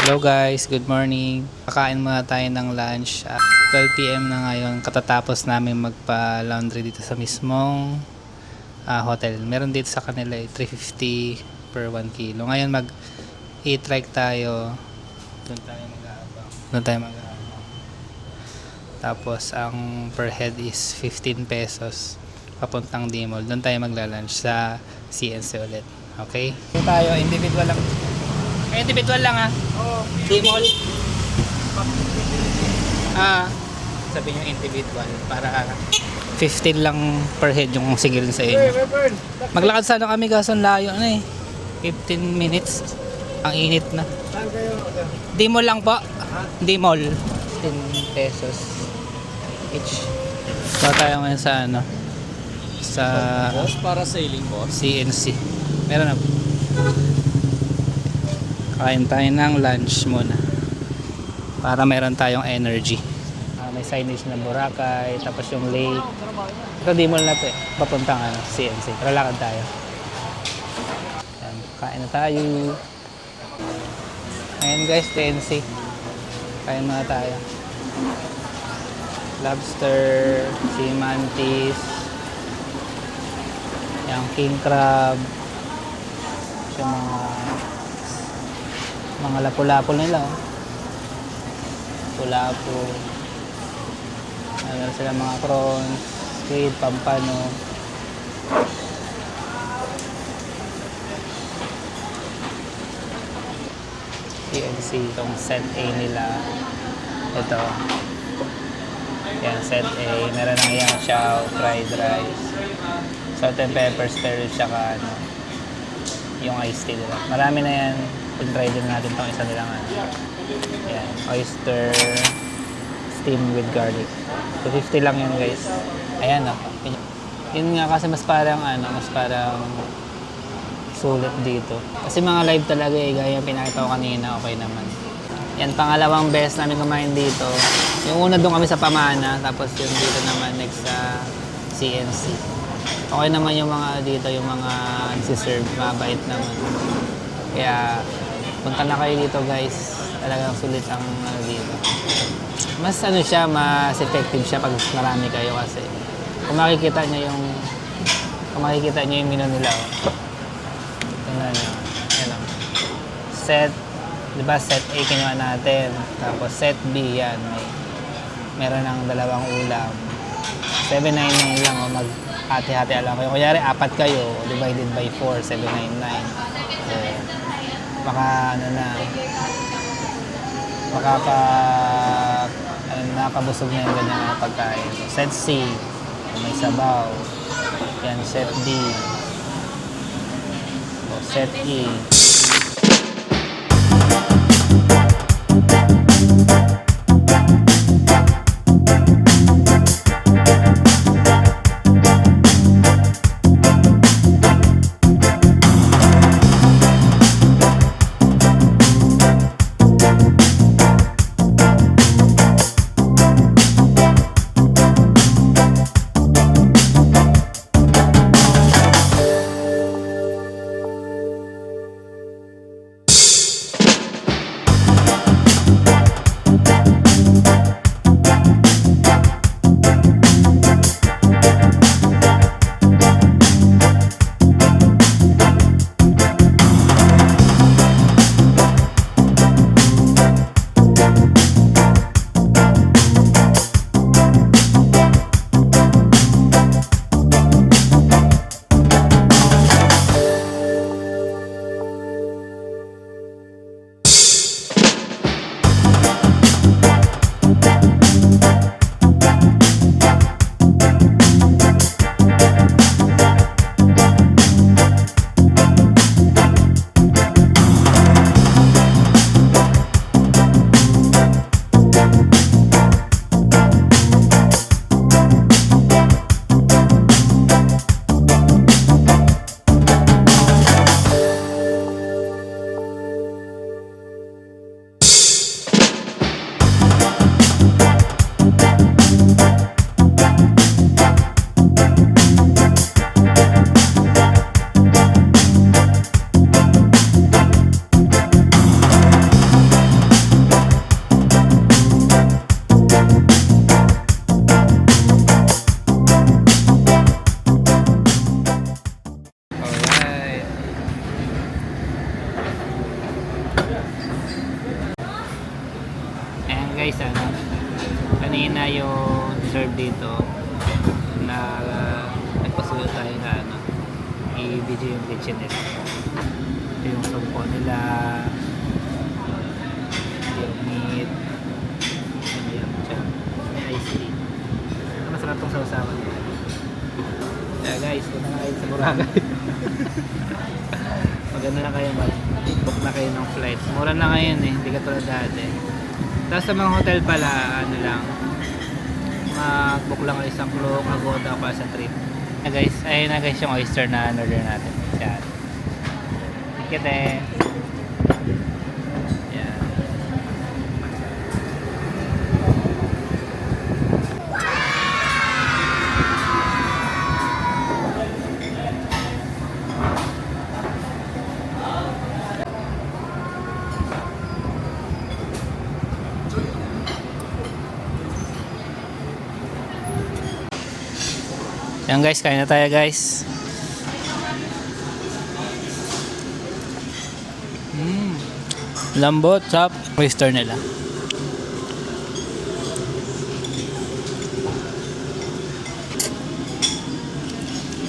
Hello guys, good morning. Kakain muna tayo ng lunch. 12 PM na ngayon, katatapos namin magpa-laundry dito sa mismong hotel. Meron dito sa kanila 350 per 1 kilo. Ngayon mag-e-trike tayo. Doon tayo mag-aabang. Tapos ang per head is 15 pesos papuntang D-Mall. Doon tayo magla-lunch sa CNC ulit. Okay? Doon tayo, individual lang. Individual lang D-Mall. Sabi nyo individual para 15 lang per head yung sigilin sa inyo. Maglakad sana kami kaso layo na 15 minutes. Ang init na. D-Mall lang po. D-Mall. 10 pesos each. So tayo ngayon sa sa boss para sailing boss. CNC. Meron na. Kain tayo ng lunch muna para meron tayong energy. May signage na Boracay, tapos yung lake. Ito D-Mall na to papuntang CNC. Pero lakad tayo. Ayan, kain na tayo. Ayan guys, CNC. Kain muna tayo. Lobster, sea mantis, yung king crab, yung mga lapu-lapu nila. Lapu-lapu. Meron sila mga prawns, squid, pampano. CNC, itong set A nila. Ito. Yan, set A. Meron ng yang chow, fried rice, salt and pepper stir, tsaka yung iced tea nila. Marami na yan. Pag-try din natin itong isa nilang yan, oyster steam with garlic. 250 lang yun guys. Ayan yun nga kasi mas parang sulit dito. Kasi mga live talaga gaya pinakita ko kanina, okay naman. Yan, pangalawang beses namin kumain dito. Yung una doon kami sa Pamana, tapos yung dito naman next sa CNC. Okay naman yung mga dito, yung mga nagsiserve, mabait naman. Kaya punta na kayo dito guys. Talagang sulit ang dito. Mas siya, mas effective siya pag marami kayo kasi kung makikita niyo yung menu nila. Tingnan niyo. Yan set, di ba set A kinuha natin. Tapos set B yan, meron ng dalawang ulam. 799 lang mag-hati-hati lang kayo. Kunyari, 4 kayo, divided by 4, 799. So, nakakabusog na yung ganyan pagkain. Set C, may sabaw. Yan, set D. O, set E. Ayan guys, ano, kanina yung serve dito na nagpasuyo tayo na ano, i-video yung kitchen nila. Ito yung sumpo nila, yung meat, ano yung chan, ice tea. Masarap tong sausawan nila. Kaya guys, punta na kayo sa Boracay. Maganda na kayo, book na kayo ng flight. Mura na ngayon eh, hindi ka tulad dati. Tapos sa mga hotel pala, ano lang, mag-book lang kayo sa Klook, Agoda para sa trip. Guys, ayun na guys yung oyster na order natin. Yan. Thank you, te. Yan. Yan guys, kain na tayo guys. Lambot, chop, oyster nila.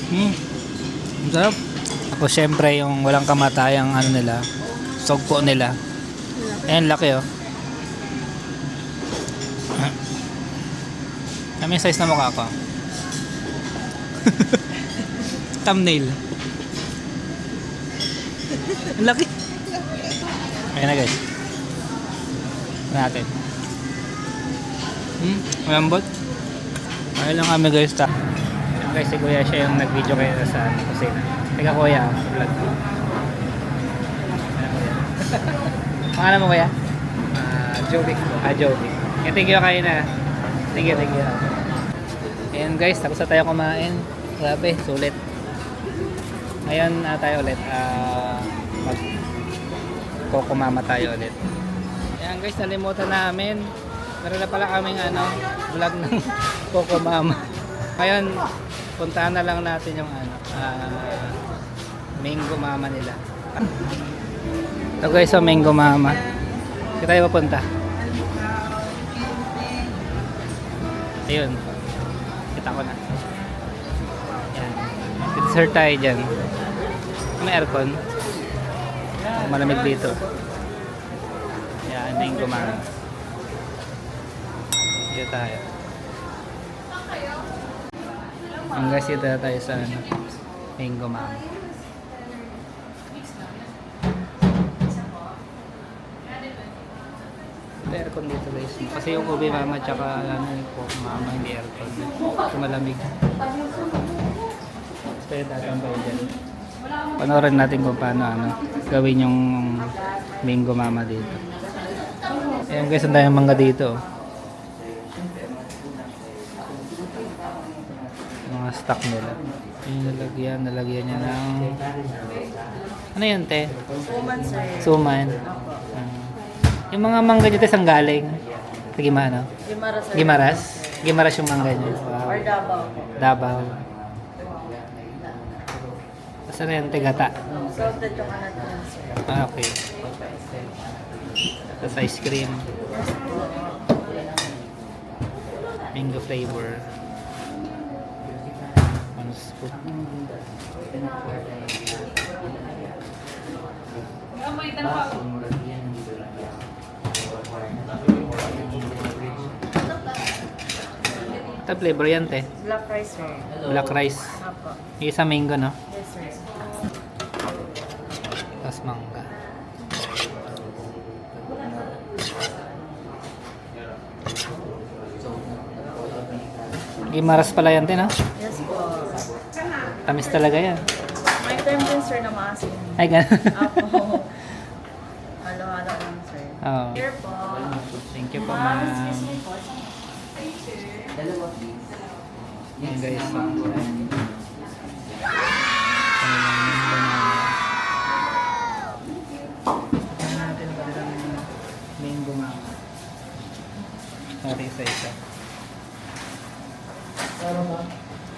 Ang sarap. Ako syempre yung walang kamatayang ano nila, sogpo nila. Ayan, laki oh. Ano yung size na mukha ko? Thumbnail. Ang laki. Ayan na guys. Natin. Malambot. Ayun lang kami guys. Ayan guys, si Kuya siya yung nag-video kayo sa kusina. Teka Kuya, vlog. Pangalan mo Kuya? Jovic. Jovi. Thank you kayo na. Thank you. Ayan guys, tapos na tayo kumain. Grabe, sulit. Ngayon tayo ulit magkukumama tayo ulit. Ayan guys, nalimutan namin. Meron na pala kaming vlog ng kukumama. Ngayon, puntahan na lang natin yung Mango Mama nila. Ito guys, so Mango Mama. Saan tayo papunta? Ayun. Kita ko na. Yan. Dessert tayo dyan. May aircon. Malamig dito. Yan, Mango Mama. Dito tayo. Ang guys, dito tayo sa Mango Mama. May aircon dito guys. Kasi yung Ube Mama tsaka yung Mama hindi aircon. Kasi malamig. Kaya tatambay dyan. Panoorin natin kung paano gawin yung Mango Mama dito. Ayan guys, ang daming mangga dito. Mga stock nila. Yung nalagyan niya ng... Ano yan, te? Suman, sir. Suman. Yung mga mangga dito saan galing? Sa Gimano? Gimaras, sir. Gimaras? Gimaras yung mangga niya. Or Davao. Davao. Basta na yan, tegata. Salted yung anak niya, sir. Okay. Tapos ice cream. Mango flavor. 1 scoop. Ito flavor yan, te. Black rice, sir. Black rice. Apo. Yung isa mango, no? Yes, sir. Tapos mangga. Gimaras pala yan, te, no? Yes po. Tamis talaga yan. May term din, sir, na maasin. Ay, ganun. Apo. Halo-halo lang, sir. Oo. Here po. Thank you po, ma'am. Yan guys. Mango Mama. Natin isa-isa.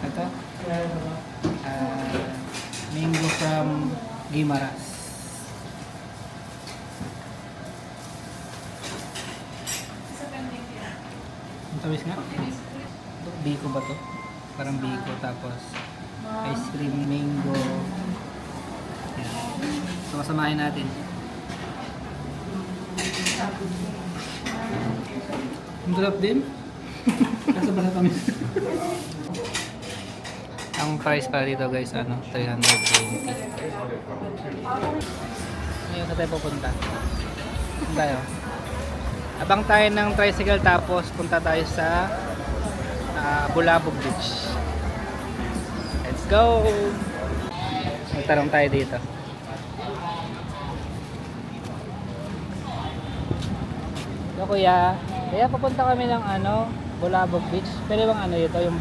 Ito? Mango from Gimaras. Tamis nga. Biko ba to? Parang biko. Tapos ice cream, mango. Yan. So kasamahin natin. Ang sarap din. Nasa ba na kami? Ang price para dito guys, ano, 320. Ngayon sa tayo pupunta. Saan tayo? Abang tayo ng tricycle tapos punta tayo sa Bulabog Beach. Let's go! Magtarong tayo dito. So kuya, kaya papunta kami ng ano, Bulabog Beach. Pwede bang ano ito, yung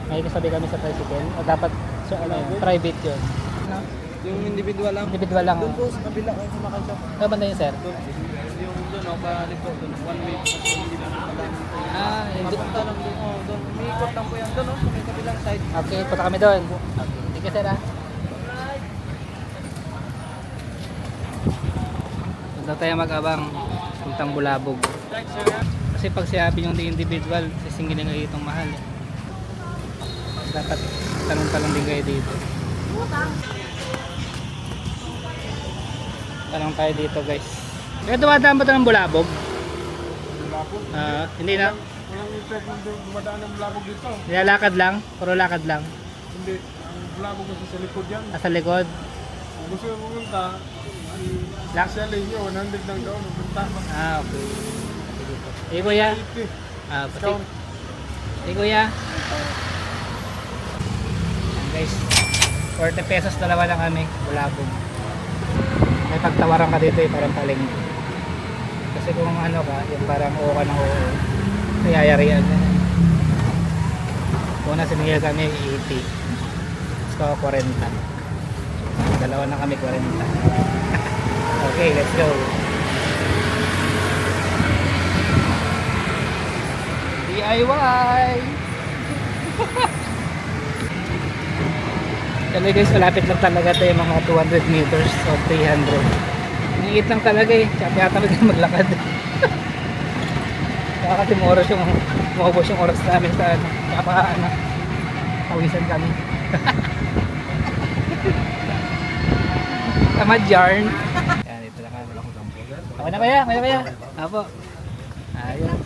may kasabi kami sa tricycle? O dapat so, ano, private yun? Ano? Yung individual lang. Individual lang. Doon po sa kabila kung sumakal siya. Ano banda yun sir? Doon. Yung doon, o, paliko doon. One way. Ah, hindi. Papunta lang doon. Oh, doon. Umiikot lang po yan doon, no? Sa may kabilang side. Okay, punta kami doon. Okay, sige sir ah. Punta tayo mag-abang puntang Bulabog. Kasi pag sinabi yung individual, sisingilin kayo itong mahal. Dapat tanong-tanong din kayo dito. Tanong tayo dito guys. Kaya dumadaan ba ito ng Bulabog? Hindi na. Walang effect ng dumadaan ng bulabog dito. Nilalakad lang? Puro lakad lang? Hindi. Ang bulabog kasi sa likod yan. Nasa likod? Kung gusto mo pumunta, Lak? sa linyo, 100 lang daw. Pumunta. Okay. Sige kuya. 80. Pasig. Sige kuya. Ayan, guys. 40 pesos dalawa lang kami. Bulabog. May pagtawaran ka dito parang palengke. Kasi kung ano ka, yung parang oo ka ng oo. Nayayarihan ka. Una sinigil kami 80. Gusto ko 40. Dalawa na kami 40. Okay, let's go. DIY! Kami guys, malapit lang talaga ito yung mga 200 meters o 300. Niit lang talaga eh. Tsaka yata maglakad. Kaya kasi oras yung maubos yung oras namin sa ano. Kaya ano, pawisan kami. Tamad yarn. Yan, ito na kami. Okay na kaya? Okay na kaya? Apo. Ayun.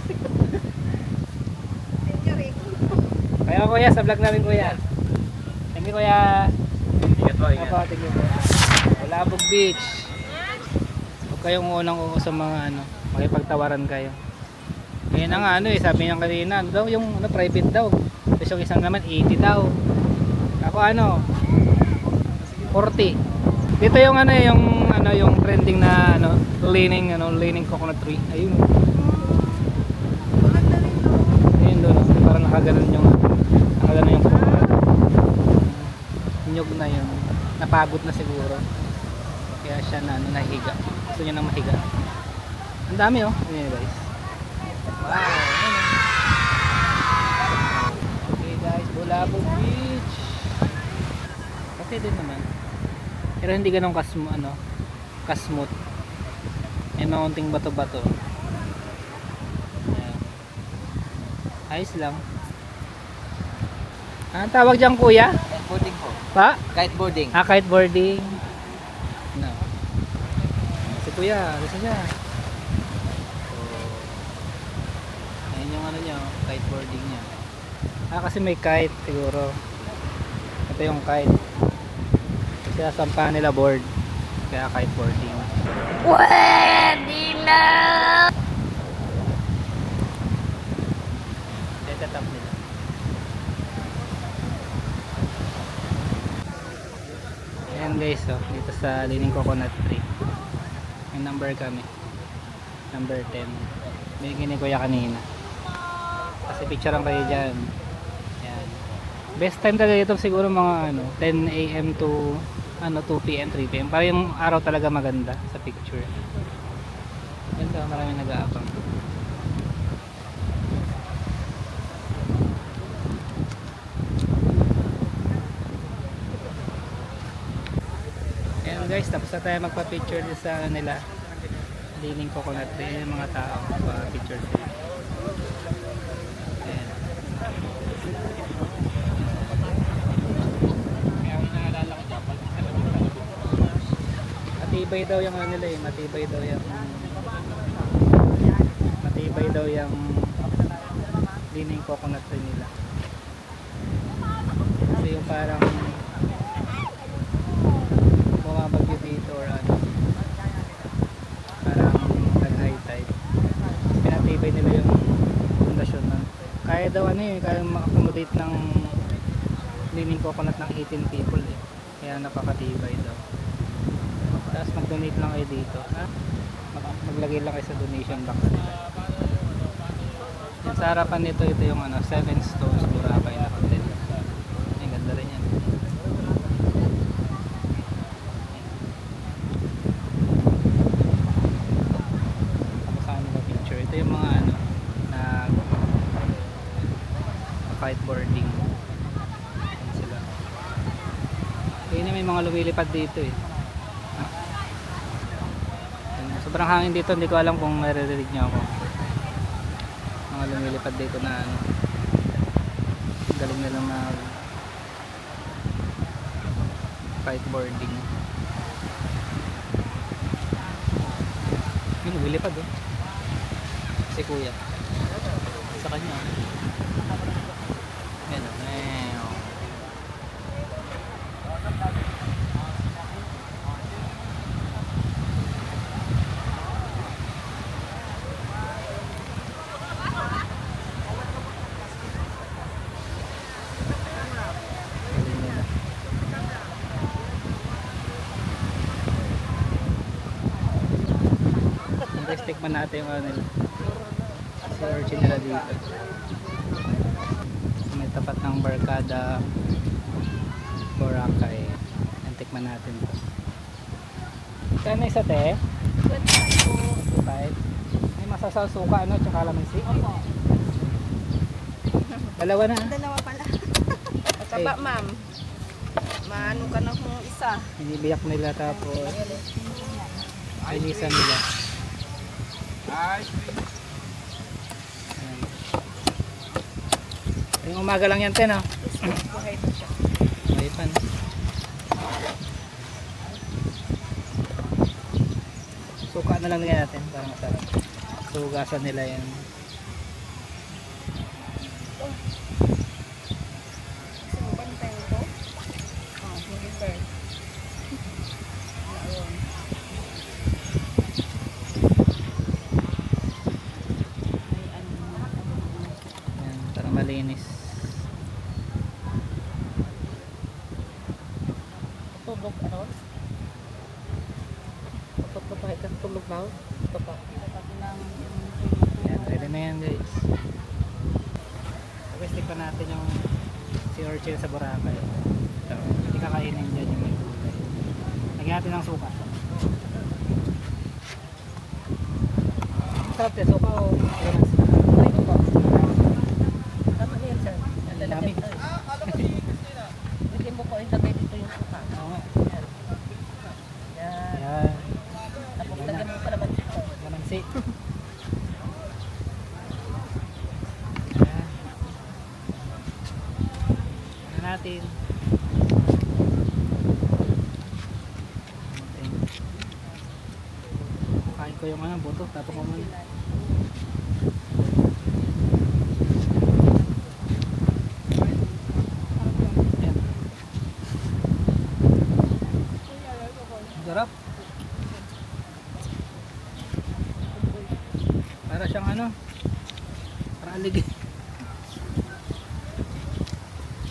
Kaya kuya, sa vlog namin kuya. Thank you kuya. Ingat po, Apo, thank you po. Bulabog Beach. Huwag kayong unang uko sa mga ano, makipagtawaran kayo. Ngayon na nga ano eh, sabi niya kanina, ano daw yung ano, private daw. Tapos yung isang naman 80 daw. Ako ano, 40. Dito yung ano yung trending na ano, leaning coconut tree. Ayun. Ayun doon, parang nakaganon yung coconut. Nyog na yun. Napagod na siguro. Kaya siya na ano, nahiga. Gusto niya nang mahiga. Ang dami oh. Ayan guys. Wow. Ayan. Okay guys, Bulabog Beach. Okay din naman. Pero hindi ganun kasmooth. May mga unting bato-bato. Ayan. Ayos lang. Ang tawag dyan kuya? Boarding po. Pa? Kiteboarding. Kiteboarding. No. Si kuya, gusto niya. Ayan yung ano niya, kiteboarding niya. Kasi may kite siguro. Ito yung kite. Kaya sampahan nila board. Kaya kiteboarding. Pwede na! Set up nila. Ayan guys, oh, dito sa Leaning Coconut Tree. May number kami. Number 10. Binigyan ni kuya kanina. Kasi picture lang kayo dyan. Ayan. Best time talaga ito siguro mga 10 AM to 2 PM, 3 PM. Para yung araw talaga maganda sa picture. Ganda, maraming nag-aabang. Ayan guys, tapos na tayo magpa-picture sa nila. Leaning Coconut Tree. Yung mga tao pa-picture sila. matibay daw yung ano nila eh, matibay daw yung lining coconut tree nila. Kasi yung parang bumabagyo dito or ano, parang nag-high tide, pinatibay nila yung pundasyon na kaya daw ano eh, kaya ma-accommodate ng lining coconut ng 18 people eh, kaya napakatibay daw. Tapos mag-donate lang kayo dito, ha? Maglagay lang kayo sa donation box nila. Yan, sa harapan nito, ito yung ano, 7 Stones Boracay na hotel. Ang ganda rin yan. Kasama ko picture. Ito yung mga ano, na kiteboarding. Yan sila. Kaya na may mga lumilipad dito eh. Sobrang hangin dito, hindi ko alam kung maririnig niyo ako. Mga lumilipad dito na ano, galing nilang mag kiteboarding. Yung lumilipad oh. Si kuya. Sa kanya. Ayan o. Guys, tikman natin yung ano nila. Sa orchid nila dito. So, may tapat ng Barkada Boracay. Yan, tikman natin to. Kaya isa te? 25. May masasaw suka ano, tsaka lamansi. Dalawa na. Dalawa pala. Mataba, ma'am. Maano ka na kung isa. Binibiyak nila tapos linisan nila. Ayan. Yung umaga lang yan, ten, no? Buhay pa siya. Buhay pa, no? Suka na lang nila natin para masarap. Sugasan nila yan. Bantay ito. Oh, November. Yan, para malinis. Tulog ano? Pagpapay ka tulog na. Papa. Yan, ready na yan, guys. Tapos tikpan natin yung si Orchid sa Boracay. Ito, hindi kakainin dyan yung may gulay. Lagyan natin ng suka. Sarap yan, suka o lamansi? Tama na yan, sir. Ang dami. Bigyan mo ko ilagay dito yung suka. Oo nga. Yan. Yan. Yan. Tapos lagyan mo pa naman dito. Lamansi. Yan. Ano natin? Kain ko yung ano, buto. Tapos ko muna. Yan. Sarap. Para siyang ano, parang aligi.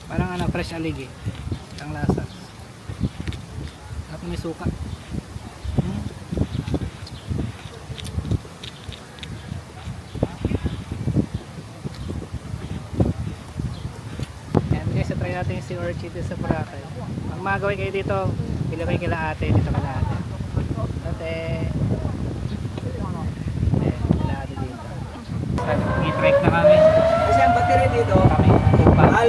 Parang ano, fresh aligi. Ang lasa. Tapos may suka. Ayan guys, try natin yung si Orchid sa Boracay. Pag magawin kayo dito, pila kayo kila ate, dito kila ate. Ate. Kila ate dito. I-trek na kami. Kasi ang battery dito, Kami, pupa. mahal.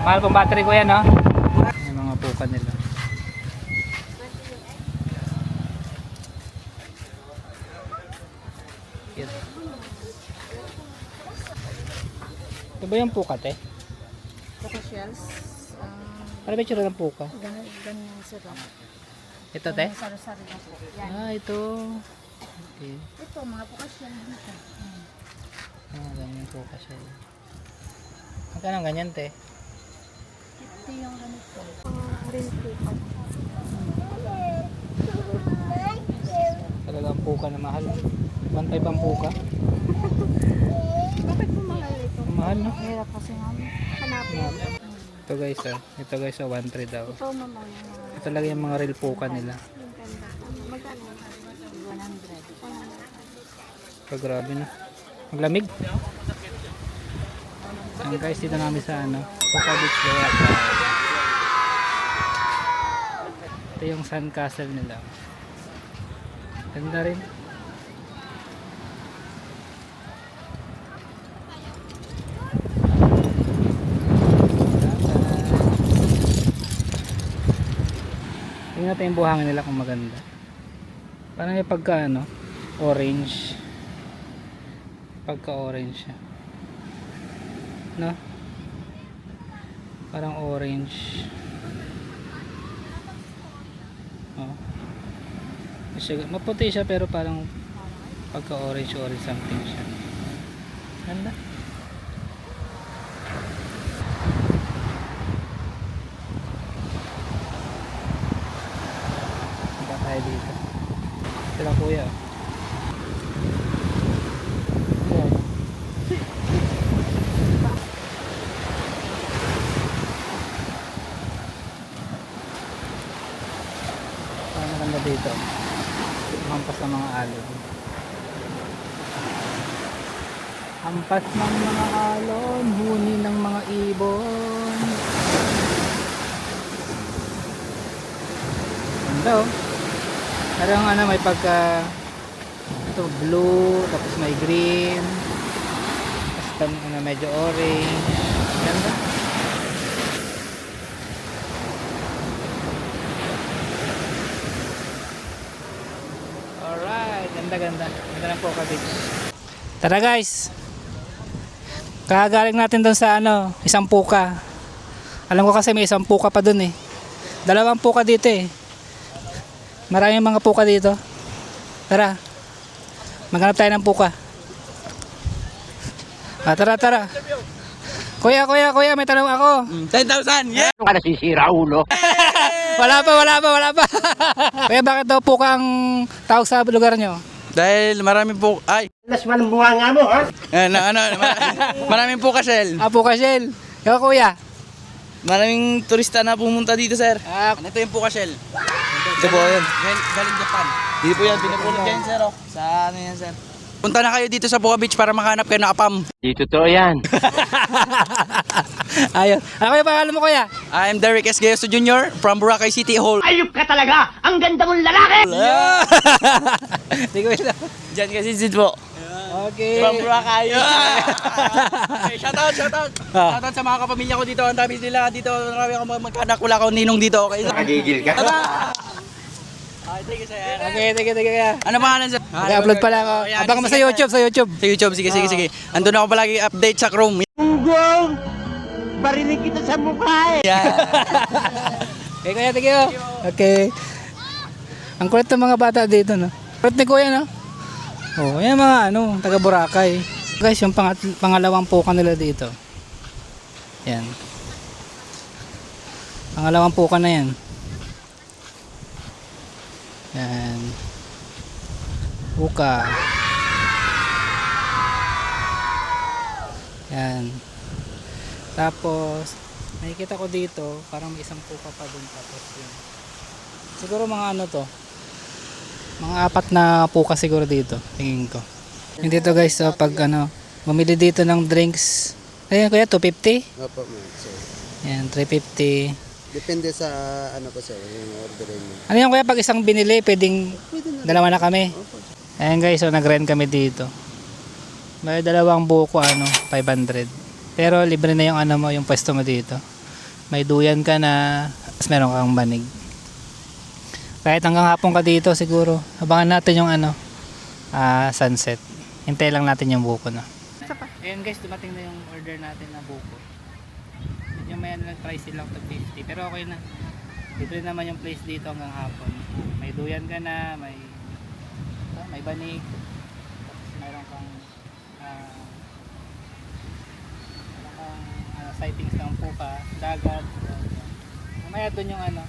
Mahal pong battery ko yan, no? May mga pupa nila. Cute. Ito ba yung puka, te? Saka shells. Ano ba yung tsura ng puka? Ganyan sila. Ito, te? Sari-sari na po. Yan. Ah, ito. Okay. Ito, mga bukas yan dito. Ah, ganyan po kasi. Magkano ang ganyan, te? Ito yung ganito. Rin po. Talagang puka na mahal. 1.5 ang puka. Bakit po mahal ito? Mahal, no? Hirap kasi namin. Hanapin. Ito guys, ah. Ito guys, 1.3 daw. Ito mamang yung Ito talaga yung mga real puka nila. ganda. Magkano? 100. So, grabe na. Maglamig. Ayan guys, dito namin sa Puka Beach Layout. Ito yung sandcastle nila. Ganda rin. Tingnan natin yung buhangin nila kung maganda. Parang yung pagka orange. Pagka orange siya. No? Parang orange. Oh. Maputi siya pero parang pagka orange something siya. Ganda. Punta tayo dito. Ito lang kuya. Ayan. Parang maganda dito. Hampas ng mga alon. Hampas ng mga alon, huni ng mga ibon. Ganda oh. Parang may pagka ito blue, tapos may green, tapos medyo orange. Ganda. Alright, ganda. Ganda ng Puka Beach. Tara guys. Kagaling natin doon sa isang puka. Alam ko kasi may isang puka pa doon eh. Dalawang puka dito eh. Maraming mga puka dito. Tara. Maghanap tayo ng puka. Tara. Kuya, may tanong ako. 10,000! Yeah! Ano ka nasisira, ulo? Wala pa. Kuya, bakit daw puka ang tawag sa lugar nyo? Dahil marami po... Ay! Las walang buha nga mo, ha? Maraming po kasel. Puka shell. Ikaw kuya. Maraming turista na pumunta dito, sir. Ito yung po kasel. Ito po yun. Galing Japan. Dito po yan. Pinapulot yan, sir. Oh. Sa yan, sir. Punta na kayo dito sa Puka Beach para makahanap kayo ng apam. Di totoo yan. Ayun. Ano yung pangalan mo kuya? I'm Derek S. Gayoso Jr. from Boracay City Hall. Ayup ka talaga! Ang ganda mong lalaki! Hindi ko ito. Diyan kasi Sid po. Okay. From Boracay. Okay, shoutout. Shoutout sa mga kapamilya ko dito. Ang dami nila dito. Marami ako magkanak. Wala akong ninong dito. Okay. Nakagigil ka. Thank you, sir. Okay, kuya. Ano pangalan, sir? Okay, upload pala ako. Abang mo sa YouTube. Sa YouTube, sige. Andun ako palagi update sa Chrome. Gunggong! Barinig kita sa mukha eh! Okay, kuya, thank you. Okay. Ang kulit ng mga bata dito, no? Kulit ni kuya, no? Oh, yan mga taga Boracay. Guys, yung pangalawang puka nila dito. Yan. Pangalawang puka na yan. Yan. Puka. Yan. Tapos, nakikita ko dito, parang may isang puka pa dun. Tapos yun. Siguro mga mga 4 na puka siguro dito, tingin ko. Yung dito guys, so pag bumili dito ng drinks, ayan kuya, 250? Opo, ma'am. Sir. Yan, 350. Depende sa po sir, yung orderin mo. Ano yan kuya, pag isang binili, pwedeng dalawa na kami. Ayan guys, so nag-rent kami dito. May dalawang buko 500. Pero libre na yung yung pwesto mo dito. May duyan ka na, tapos meron kang banig. Kahit hanggang hapon ka dito siguro. Abangan natin yung sunset. Hintay lang natin yung buko na. Ayan guys, dumating na yung order natin na buko. Medyo may price lang to 50. Pero okay na. libre naman yung place dito hanggang hapon. May duyan ka na, may banig, tapos mayroon kang sightings ng puka, dagat. Mamaya doon yung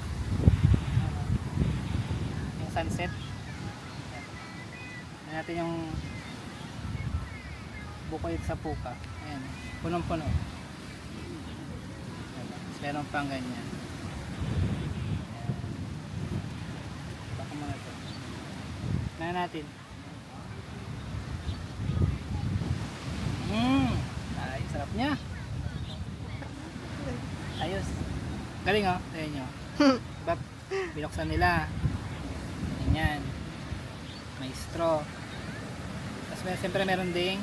yung sunset. Ayan natin yung bukid sa puka. Ayan, punong-puno. Meron pang ganyan. Baka mga ito. Tingnan natin. Ay, sarap niya. Ayos. Galing oh. Tingnan nyo. Diba, binuksan nila. Ganyan. May straw. Tapos siyempre meron ding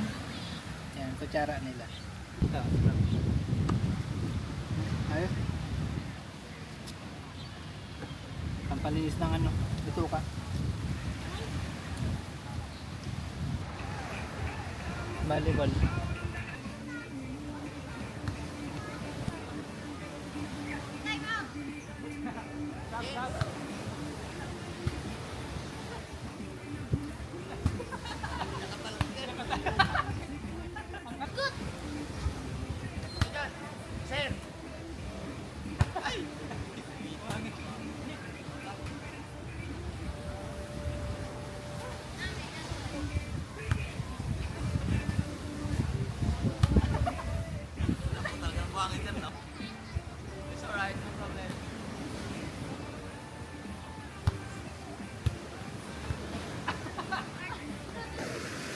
yan, kutsara nila. Ito. Ayos. Pampalinis ng bituka. Volleyball.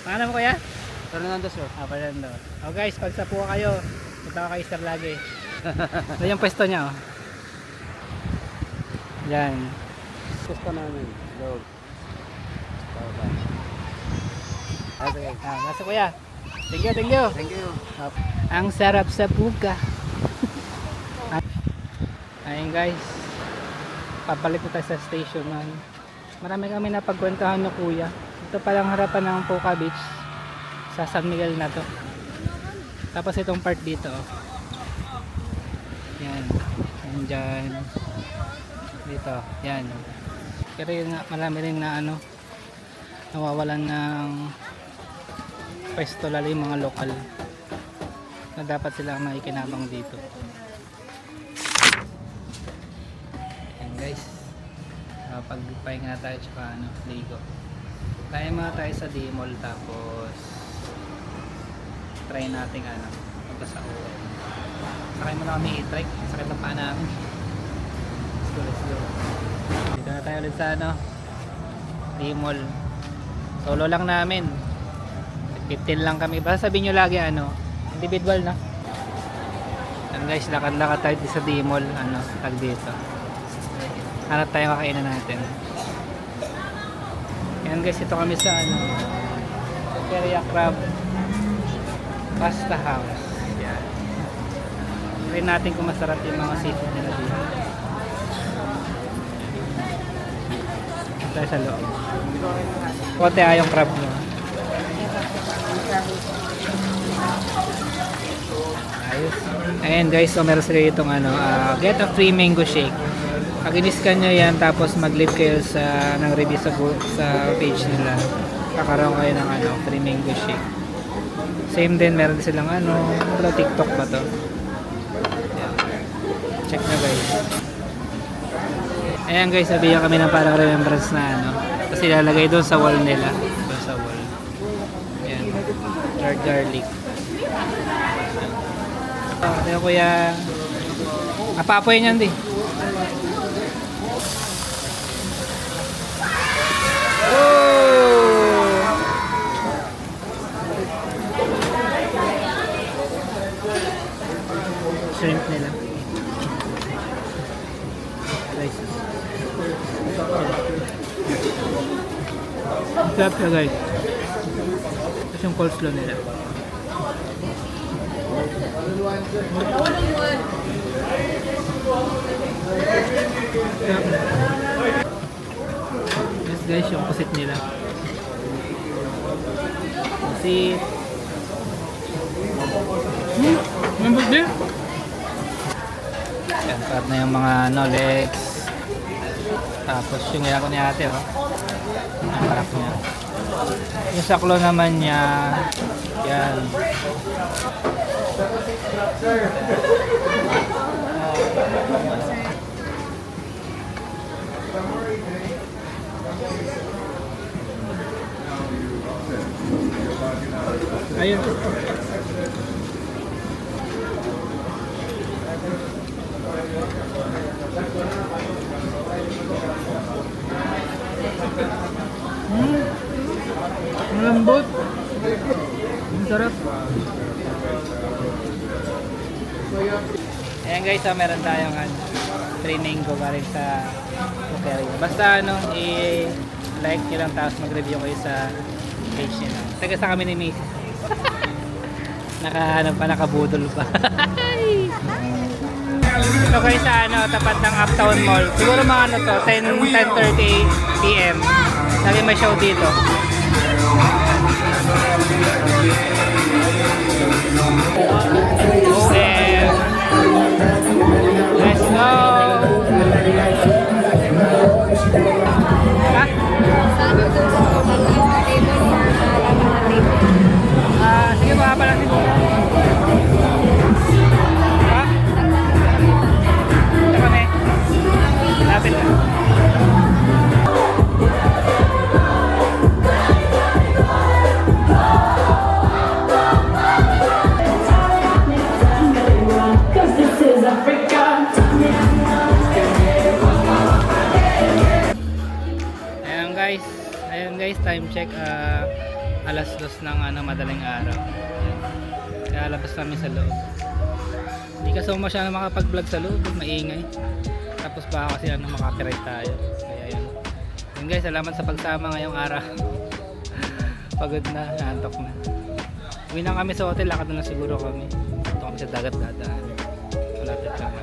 Pangalan mo kuya? Fernando sir. Fernando. Oh guys, pag sa Puka kayo, punta ka kay Sir lagi. Ito yung pwesto niya oh. Yan. Gusto namin. Lord. Nasa kuya. Thank you, thank you. Thank you. Ang sarap sa Puka. Ayun guys. Papalit na tayo sa station man. Marami kami napagkwentuhan no kuya. Ito palang harapan ng Puka Beach sa San Miguel na to. Tapos itong part dito oh. Yan. Yan dyan. Dito. Yan. Pero yun nga, marami rin na nawawalan ng pwesto, lalo yung mga lokal na dapat sila ang maikinabang dito. Yan guys. Pagpahinga na tayo tsaka ligo. Kaya mga tayo sa D-Mall tapos try natin punta sa OM. Sakay mo na kami i-trike. Sakit ang paa namin. Let's go. Dito na tayo ulit sa D-Mall. Solo lang namin. 15 lang kami. Basta sabihin nyo lagi individual na. Yan guys, lakad-lakad tayo sa D-Mall. Tag dito. Hanap tayo kakainan natin. Yan guys, ito kami sa Peria Crab Pasta House. Yan. Try natin kung masarap yung mga seafood nila dito. Tayo sa loob. Kote yung crab nyo. Ayos. Ayan guys, so meron sila itong get a free mango shake. Pag in-scan nyo yan, tapos mag-leave kayo ng review sa page nila, kakaroon kayo ng free mango shake. Same din, meron silang TikTok ba to? Ayan. Check na guys. Ayan guys, sabihan kami ng parang remembrance na tapos ilalagay doon sa wall nila. Doon sa wall. Ayan. Jar garlic. Ito kuya. Apapoy niyan di. Shrimp nila. Guys. Sarap na guys. Ito yung coleslaw nila. Yes guys, yung pusit nila. Pusit. Mambag din. Yan, sarap na yung mga legs. Tapos yung ginagawa ni ate, oh. Ang harap niya. Yung saklo naman niya, yan. Ayun. Ang lambot. Ang sarap. Ayan guys, meron tayong training ko galing sa Cookeria. Basta i-like nyo lang tapos mag-review kayo sa page nyo. Taga sa kami ni Macy's. Nakabudol pa. Ito guys sa tapat ng Uptown Mall. Siguro mga 10:30 PM. Lagi may show dito. Okay. Let's go. Ha? Sige baka pala siguro. Ha? Ito kami. Lapit na. Ayan guys, time check alas 2 ng madaling araw. Ayan. Kaya labas namin sa loob. Hindi kasi masyadong makapag-vlog sa loob, maingay. Tapos baka kasi makapiright tayo. Kaya yun. Ayan guys, salamat sa pagsama ngayong araw. Pagod na, naantok na. Uwi na kami sa hotel, lakad na siguro kami. Ito kami sa dagat dadaan. Malapit lang.